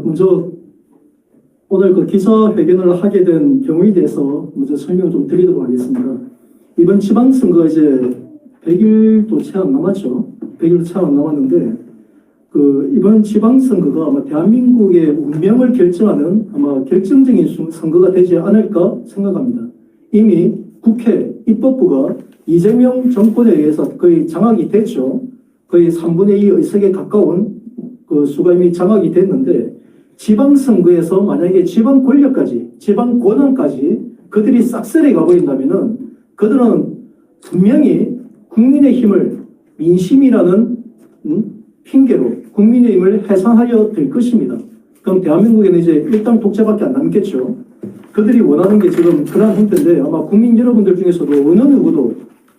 먼저 오늘 그 기자회견을 하게 된 경우에 대해서 먼저 설명을 좀 드리도록 하겠습니다. 이번 지방선거 이제 100일도 채 안 남았죠. 100일도 채 안 남았는데 이번 지방선거가 아마 대한민국의 운명을 결정하는 아마 결정적인 선거가 되지 않을까 생각합니다. 이미 국회 입법부가 이재명 정권에 의해서 거의 장악이 됐죠. 거의 3분의 2 의석에 가까운 그 수가 이미 장악이 됐는데 지방선거에서 만약에 지방 권력까지, 지방 권한까지 그들이 싹쓸이 가버린다면은 그들은 분명히 국민의힘을 민심이라는 핑계로 국민의힘을 해산하려 될 것입니다. 그럼 대한민국에는 이제 일당 독재밖에 안 남겠죠. 그들이 원하는 게 지금 그런 형태인데 아마 국민 여러분들 중에서도 어느 누구도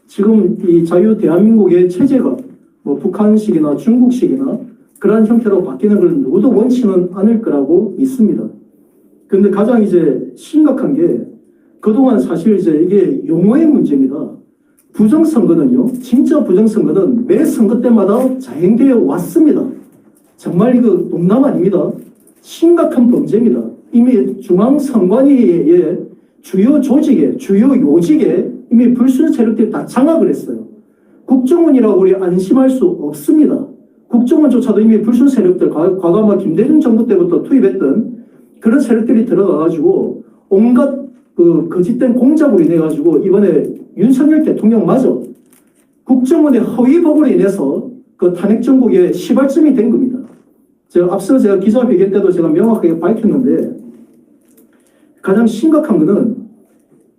지금 이 자유 대한민국의 체제가 뭐 북한식이나 중국식이나 그러한 형태로 바뀌는 걸 누구도 원치는 않을 거라고 믿습니다. 그런데 가장 이제 심각한 게 그동안 사실 이제 이게 용어의 문제입니다. 부정선거는요, 진짜 부정선거는 매 선거 때마다 자행되어 왔습니다. 정말 이거 농담 아닙니다. 심각한 범죄입니다. 이미 중앙선관위의 주요 조직에, 주요 요직에 이미 불순 세력들이 다 장악을 했어요. 국정원이라고 우리 안심할 수 없습니다. 국정원조차도 이미 불순 세력들, 과거 아마 김대중 정부 때부터 투입했던 그런 세력들이 들어가가지고 온갖 거짓된 공작으로 인해가지고 이번에 윤석열 대통령마저 국정원의 허위 보고로 인해서 그 탄핵 정국의 시발점이 된 겁니다. 앞서 제가 기자회견 때도 제가 명확하게 밝혔는데 가장 심각한 거는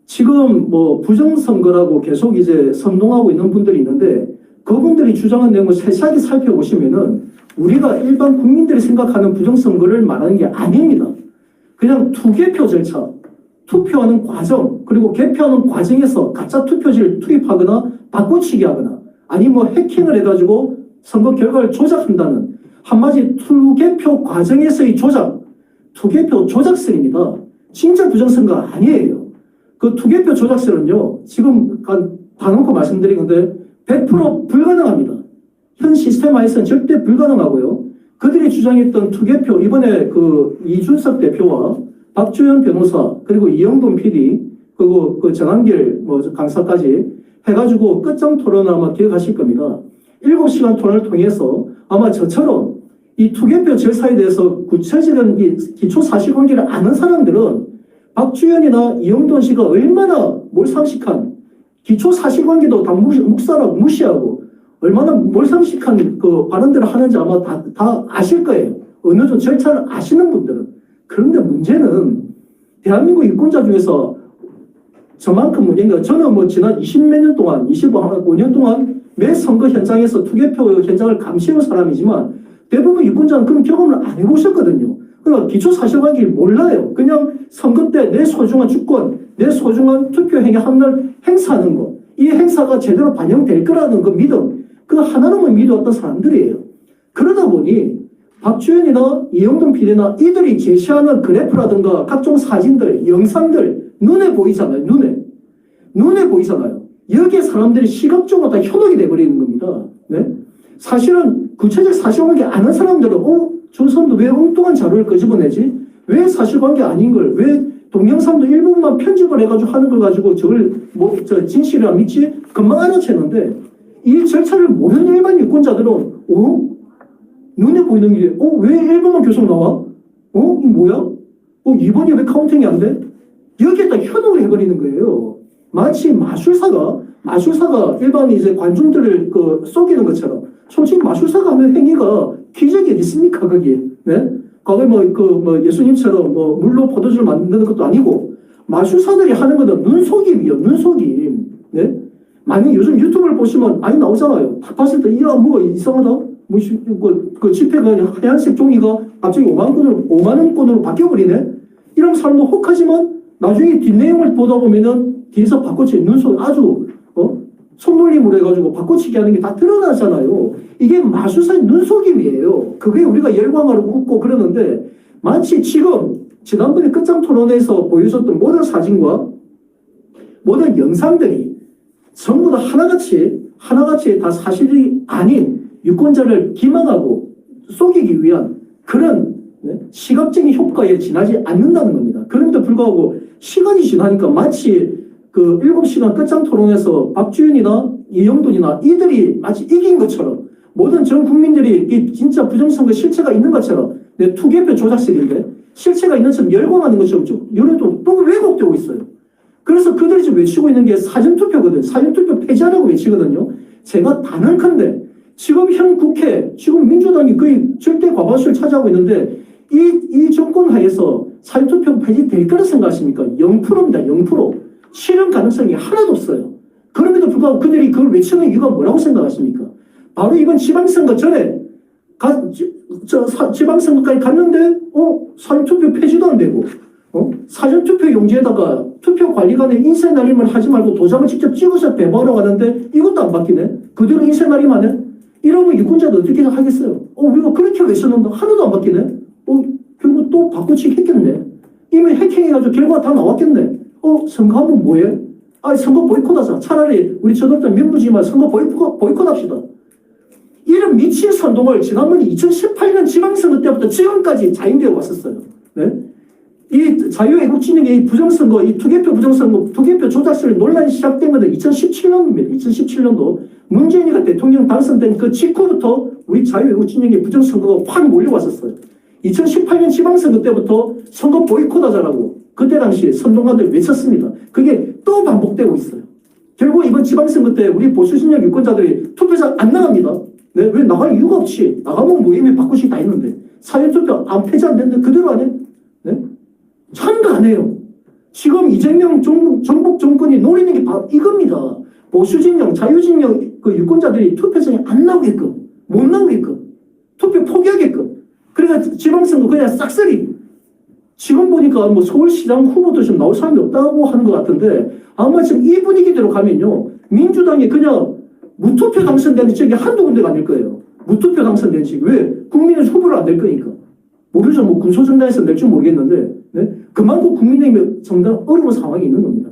지금 뭐 부정선거라고 계속 이제 선동하고 있는 분들이 있는데 그분들이 주장한 내용을 세세하게 살펴보시면은 우리가 일반 국민들이 생각하는 부정선거를 말하는 게 아닙니다. 그냥 투개표 절차, 투표하는 과정, 그리고 개표하는 과정에서 가짜 투표지를 투입하거나 바꿔치기 하거나 아니 뭐 해킹을 해가지고 선거 결과를 조작한다는 한마디 투개표 과정에서의 조작, 투개표 조작설입니다. 진짜 부정선거 아니에요. 그 투개표 조작설은요, 지금 다 놓고 말씀드린 건데 100% 불가능합니다. 현 시스템 하에서는 절대 불가능하고요. 그들이 주장했던 투개표, 이번에 이준석 대표와 박주현 변호사, 그리고 이영돈 PD, 그리고 정한길 강사까지 해가지고 끝장 토론을 아마 기억하실 겁니다. 7시간 토론을 통해서 아마 저처럼 이 투개표 절차에 대해서 구체적인 이 기초 사실관계를 아는 사람들은 박주현이나 이영돈 씨가 얼마나 몰상식한 기초 사실관계도 다 묵살하고 무시하고 얼마나 몰상식한 그 발언들을 하는지 아마 다 아실 거예요. 어느 정도 절차를 아시는 분들은. 그런데 문제는 대한민국 유권자 중에서 저만큼 문제인가 저는 뭐 지난 20몇 년 동안 25년 동안 매 선거 현장에서 투개표 현장을 감시해온 사람이지만 대부분 유권자는 그런 경험을 안 해보셨거든요. 그러니까 기초 사실관계를 몰라요. 그냥 선거 때 내 소중한 주권, 내 소중한 투표 행위 하나를 행사하는 거. 이 행사가 제대로 반영될 거라는 그 믿음. 그 하나로만 믿어왔던 사람들이에요. 그러다 보니 박주현이나 이영돈 PD나 이들이 제시하는 그래프라든가 각종 사진들, 영상들 눈에 보이잖아요. 눈에 보이잖아요. 여기에 사람들이 시각적으로 다 현혹이 돼버리는 겁니다. 네? 사실은 구체적 사실관계 아는 사람들은 저 사람도 왜 엉뚱한 자료를 끄집어내지? 왜 사실관계 아닌 걸? 왜 동영상도 일부분만 편집을 해가지고 하는 걸 가지고 저걸 진실이라 믿지? 금방 알아채는데 이 절차를 모르는 일반 유권자들은 눈에 보이는 게 왜 1번만 계속 나와? 이 뭐야? 2번이 왜 카운팅이 안 돼? 여기에다 현혹을 해버리는 거예요. 마치 마술사가 일반 이제 관중들을 속이는 것처럼 솔직히 마술사가 하는 행위가 기적이 어디 있습니까, 거기에? 네? 과거에 예수님처럼 물로 포도주를 만드는 것도 아니고 마술사들이 하는 것은 눈속임이요, 눈속임. 네? 만약 요즘 유튜브를 보시면 많이 나오잖아요. 다 봤을 때, 뭐 이상하다? 그 지폐가 하얀색 종이가 갑자기 5만원권으로 바뀌어버리네? 이런 사람도 혹하지만 나중에 뒷내용을 보다 보면은 뒤에서 바꿔치기, 눈속 아주, 손놀림으로 해가지고 바꿔치기 하는 게 다 드러나잖아요. 이게 마술사의 눈속임이에요. 그게 우리가 열광하고 웃고 그러는데 마치 지금 지난번에 끝장 토론에서 보여줬던 모든 사진과 모든 영상들이 전부 다 하나같이 다 사실이 아닌 유권자를 기망하고 속이기 위한 그런 네? 시각적인 효과에 지나지 않는다는 겁니다. 그럼에도 불구하고 시간이 지나니까 마치 그 7시간 끝장 토론에서 박주현이나 이영돈이나 이들이 마치 이긴 것처럼 모든 전 국민들이 이 진짜 부정선거 실체가 있는 것처럼 투개표 조작실인데 실체가 있는 것처럼 열광하는 것처럼 여론도 또 왜곡되고 있어요. 그래서 그들이 지금 외치고 있는 게 사전투표거든. 사전투표 폐지하라고 외치거든요. 제가 단언컨대 지금 현 국회, 지금 민주당이 거의 절대 과반수를 차지하고 있는데 이 정권 하에서 사전투표 폐지될 거라 생각하십니까? 0%입니다. 0%. 실현 가능성이 하나도 없어요. 그럼에도 불구하고 그들이 그걸 외치는 이유가 뭐라고 생각하십니까? 바로 이번 지방선거 전에 지방선거까지 갔는데 사전투표 폐지도 안 되고 사전투표 용지에다가 투표관리관에 인쇄날림을 하지 말고 도장을 직접 찍어서 배부하러 가는데 이것도 안 바뀌네. 그대로 인쇄날림만 해. 이러면 유권자도 어떻게 하겠어요? 우리가 그렇게 외쳤는데 하나도 안 바뀌네. 결국 또 바꾸치기 했겠네. 이미 해킹해가지고 결과가 다 나왔겠네. 선거하면 뭐해? 선거 보이콧하자. 차라리 우리 저들도 명부지만 선거 보이콧합시다. 이런 미친 선동을 지난번 2018년 지방선거 때부터 지금까지 자행되어 왔었어요. 네? 이 자유애국진영의 이 부정선거, 이 투개표 부정선거, 투개표 조작설 논란이 시작된 것은 2017년입니다. 2017년도 문재인이가 대통령 당선된 그 직후부터 우리 자유애국진영의 부정선거가 확 몰려왔었어요. 2018년 지방선거 때부터 선거 보이콧하자라고 그때 당시 선동가들 외쳤습니다. 그게 또 반복되고 있어요. 결국 이번 지방선거 때 우리 보수진영 유권자들이 투표장 안 나갑니다. 네? 왜 나갈 이유가 없지? 나가면 뭐 이미 바꾸시 다 있는데 사전투표 안 폐지 안 됐는데 그대로 안 해? 네? 참가 안 해요. 지금 이재명 정복 정권이 노리는 게 바로 이겁니다. 보수진영, 자유진영 그 유권자들이 투표장에 안 나오게끔, 못 나오게끔, 투표 포기하게끔. 그러니까 지방선거 그냥 싹쓸이. 지금 보니까 뭐 서울시장 후보도 지금 나올 사람이 없다고 하는 것 같은데 아마 지금 이 분위기대로 가면요. 민주당이 그냥 무투표 당선되는 지역이 한두 군데가 아닐 거예요. 무투표 당선되는 지역. 왜? 국민의 후보를 안 낼 거니까. 모르죠. 뭐 군소정당에서 낼 줄 모르겠는데 네? 그만큼 국민의힘의 정당 어려운 상황이 있는 겁니다.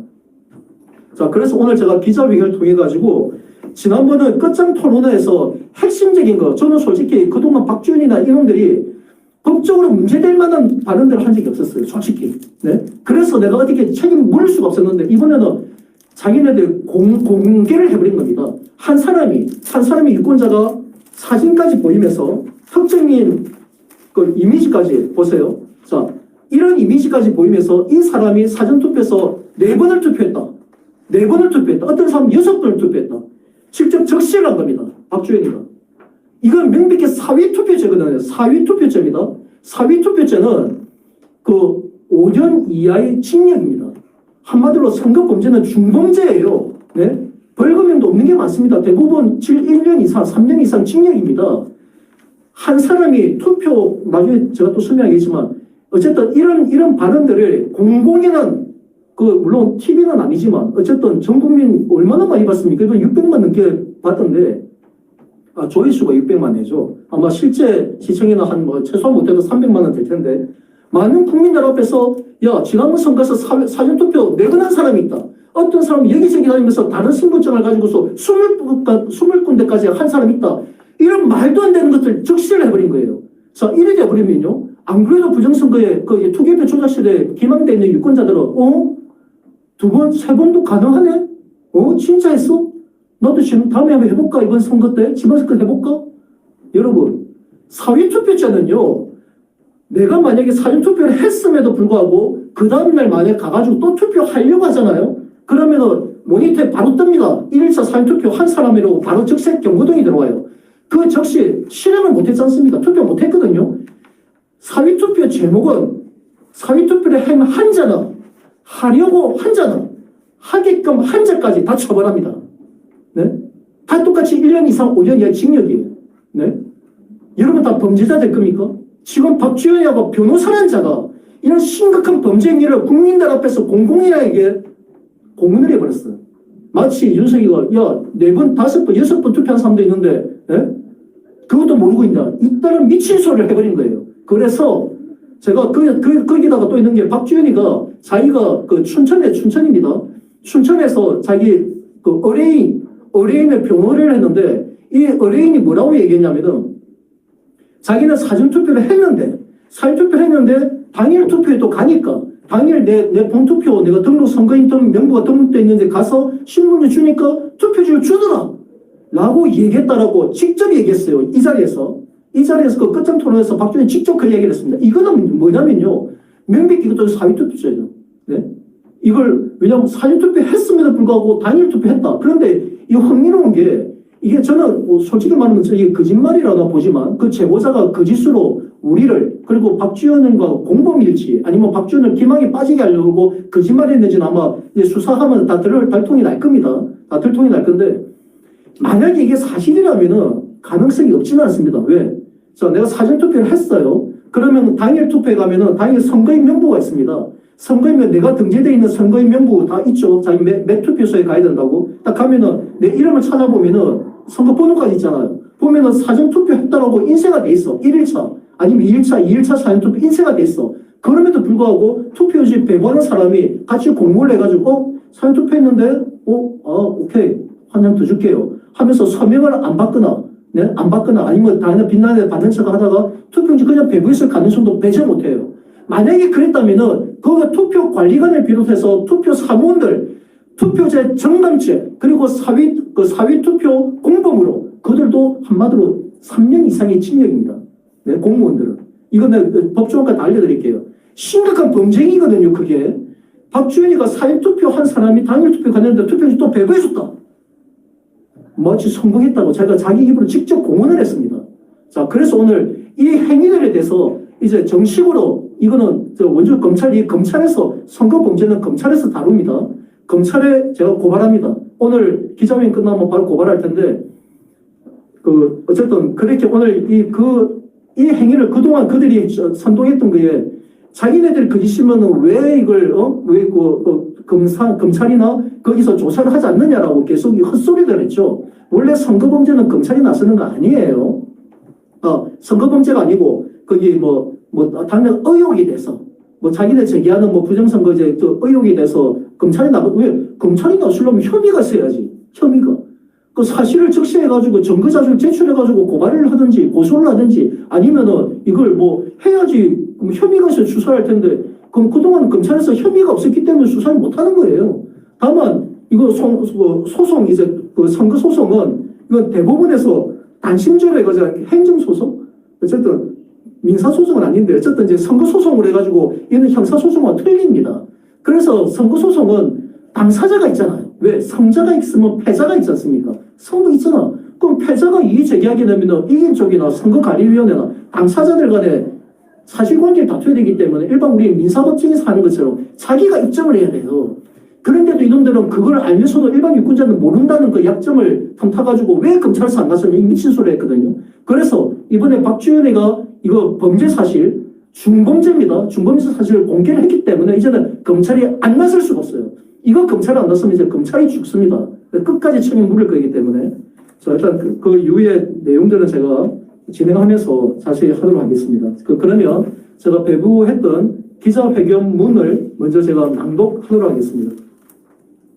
자, 그래서 오늘 제가 기자회견을 통해 가지고 지난번은 끝장 토론회에서 핵심적인 거 저는 솔직히 그동안 박주현이나 이놈들이 법적으로 문제될 만한 발언들을 한 적이 없었어요. 솔직히. 네? 그래서 내가 어떻게 책임을 물을 수가 없었는데 이번에는 자기네들 공개를 해버린 겁니다. 한 사람이 유권자가 사진까지 보이면서 특정인 그 이미지까지 보세요. 자, 이런 이미지까지 보이면서 이 사람이 사전투표에서 4번을 투표했다. 4번을 투표했다. 어떤 사람은 6번을 투표했다. 직접 적시를 한 겁니다. 박주현이가. 이건 명백히 사위투표죄거든요. 사위투표죄입니다. 사위투표죄는 그 5년 이하의 징역입니다. 한마디로 선거범죄는 중범죄예요. 네? 벌금형도 없는 게 많습니다. 대부분 1년 이상, 3년 이상 징역입니다. 한 사람이 투표, 나중에 제가 또 설명하겠지만, 어쨌든 이런 발언들을 공공연한, 물론 TV는 아니지만, 어쨌든 전 국민 얼마나 많이 봤습니까? 이번 600만 넘게 봤던데, 조회수가 600만 회죠. 아마 실제 시청에는 최소한 못해도 300만 원 될 텐데, 많은 국민들 앞에서, 야, 지난번 선거에서 사전투표 내건한 사람이 있다. 어떤 사람이 여기저기 다니면서 다른 신분증을 가지고서 20군데까지 한 사람이 있다. 이런 말도 안 되는 것들 적시를 해버린 거예요. 자, 이래 돼버리면요. 안 그래도 부정선거에 투개표 조작실에 기망되어 있는 유권자들은, 2번, 3번도 가능하네? 진짜 했어? 나도 지금 다음에 한번 해볼까? 이번 선거 때? 지방선거 해볼까? 여러분, 사위투표죄는요, 내가 만약에 사전투표를 했음에도 불구하고, 그 다음날 만약에 가가지고 또 투표하려고 하잖아요? 그러면은 모니터에 바로 뜹니다. 1일차 사전투표 한 사람이라고 바로 적색 경고등이 들어와요. 그 적시 실행을 못했지 않습니까? 투표 못했거든요. 사위투표 제목은 사위투표를 한 한자는 하려고 한자는 하게끔 한자까지 다 처벌합니다. 네? 다 똑같이 1년 이상 5년 이하 징역이에요. 네? 여러분 다 범죄자 될 겁니까? 지금 박주현이하고 변호사라는 자가 이런 심각한 범죄 행위를 국민들 앞에서 공공연하게 공문을 해버렸어요. 마치 윤석이가 4번, 5번, 6번 투표한 사람도 있는데 그것도 모르고 있냐. 이따른 미친 소리를 해버린 거예요. 그래서 제가 거기다가 또 있는 게 박주현이가 자기가 춘천입니다. 춘천에서 자기 의뢰인을 병호를 했는데 이 의뢰인이 뭐라고 얘기했냐면은 자기는 사전투표를 했는데 사전투표를 했는데 당일 투표에 또 가니까 당일 내 본투표 내가 등록 선거인 명부가 등록돼 있는데 가서 신분을 주니까 투표지를 주더라 라고 얘기했다라고 직접 얘기했어요. 이 자리에서 그 끝장 토론에서 박준희 직접 그 얘기를 했습니다. 이거는 뭐냐면요, 명백히 이것도 사위투표죄죠. 네? 이걸 왜냐하면 사전투표 했음에도 불구하고 당일 투표했다. 그런데 이 흥미로운 게 이게 저는 뭐 솔직히 말하면 이게 거짓말이라고 보지만 그 제보자가 거짓으로 우리를 그리고 박지원과 공범일지 아니면 박지원을 기망에 빠지게 하려고 거짓말했는지는 아마 이제 수사하면 다 들통이 날 겁니다. 다 들통이 날 건데 만약에 이게 사실이라면은 가능성이 없지는 않습니다. 왜? 자, 내가 사전투표를 했어요. 그러면 당일 투표에 가면은 당일 선거인 명부가 있습니다. 선거인명 내가 등재되어 있는 선거인 명부 다 있죠. 자기 매 투표소에 가야 된다고. 딱 가면은 내 이름을 찾아보면은 선거 번호까지 있잖아요. 보면은 사전투표 했다라고 인쇄가 돼 있어. 1일차 아니면 2일차 사전투표 인쇄가 돼 있어. 그럼에도 불구하고 투표지 배부하는 사람이 같이 공모를 해가지고 사전투표 했는데 오케이 한 장 더 줄게요 하면서 서명을 안 받거나 네? 안 받거나 아니면 다른 빛나는 받는 척 하다가 투표용지 그냥 배부했을 가능성도 배제 못해요. 만약에 그랬다면은 그 투표 관리관을 비롯해서 투표 사무원들, 투표제 정당죄 그리고 사위 투표 공범으로 그들도 한마디로 3년 이상의 징역입니다. 네, 공무원들은. 이건 내가 법조원까지 다 알려드릴게요. 심각한 범죄이거든요, 그게. 박주현이가 사위 투표 한 사람이 당일 투표 갔는데 투표용지 또 배부해줬다. 마치 성공했다고 자기가 자기 입으로 직접 공언을 했습니다. 자, 그래서 오늘 이 행위들에 대해서 이제 정식으로 이거는 원주 검찰에서 선거범죄는 검찰에서 다룹니다. 검찰에 제가 고발합니다. 오늘 기자회견 끝나면 바로 고발할 텐데 어쨌든 그렇게 오늘 이 행위를 그동안 그들이 선동했던 거에 자기네들이 거짓이면은 왜 이걸 검찰이나 거기서 조사를 하지 않느냐라고 계속 헛소리를 했죠. 원래 선거범죄는 검찰이 나서는 거 아니에요. 선거범죄가 아니고 거기 당연 의혹이 돼서 자기네 제기하는 부정선거제 의혹이 돼서 왜 검찰이 나서려면 혐의가 있어야지. 혐의가. 그 사실을 적시해가지고 증거자료를 제출해가지고 고발을 하든지 고소를 하든지 아니면은 이걸 해야지. 그럼 혐의가 있어 수사할 텐데 그럼 그동안 검찰에서 혐의가 없었기 때문에 수사를 못하는 거예요. 다만 이거 소송 이제 선거 소송은 이건 대법원에서 단심제로 해가지고 행정소송 어쨌든 민사소송은 아닌데 어쨌든 이제 선거소송을 해가지고 얘는 형사소송과 틀립니다. 그래서 선거소송은 당사자가 있잖아요. 왜? 성자가 있으면 패자가 있지 않습니까? 성도 있잖아. 그럼 패자가 이의 제기하게 되면 이긴 쪽이나 선거관리위원회나 당사자들 간에 사실관계를 다투어야 되기 때문에 일반 우리 민사법정에서 하는 것처럼 자기가 입증을 해야 돼요. 그런데도 이놈들은 그걸 알면서도 일반 유권자는 모른다는 그 약점을 탐타가지고 왜 검찰에서 안 갔었냐 이 미친 소리 했거든요. 그래서 이번에 박주현이가 이거 범죄 사실 중범죄입니다. 중범죄 사실을 공개를 했기 때문에 이제는 검찰이 안 나설 수가 없어요. 이거 검찰이 안 나서면 이제 검찰이 죽습니다. 끝까지 책임 물을 거기 때문에. 자, 일단 그 이후의 내용들은 제가 진행하면서 자세히 하도록 하겠습니다. 그러면 제가 배부했던 기자회견문을 먼저 제가 낭독하도록 하겠습니다.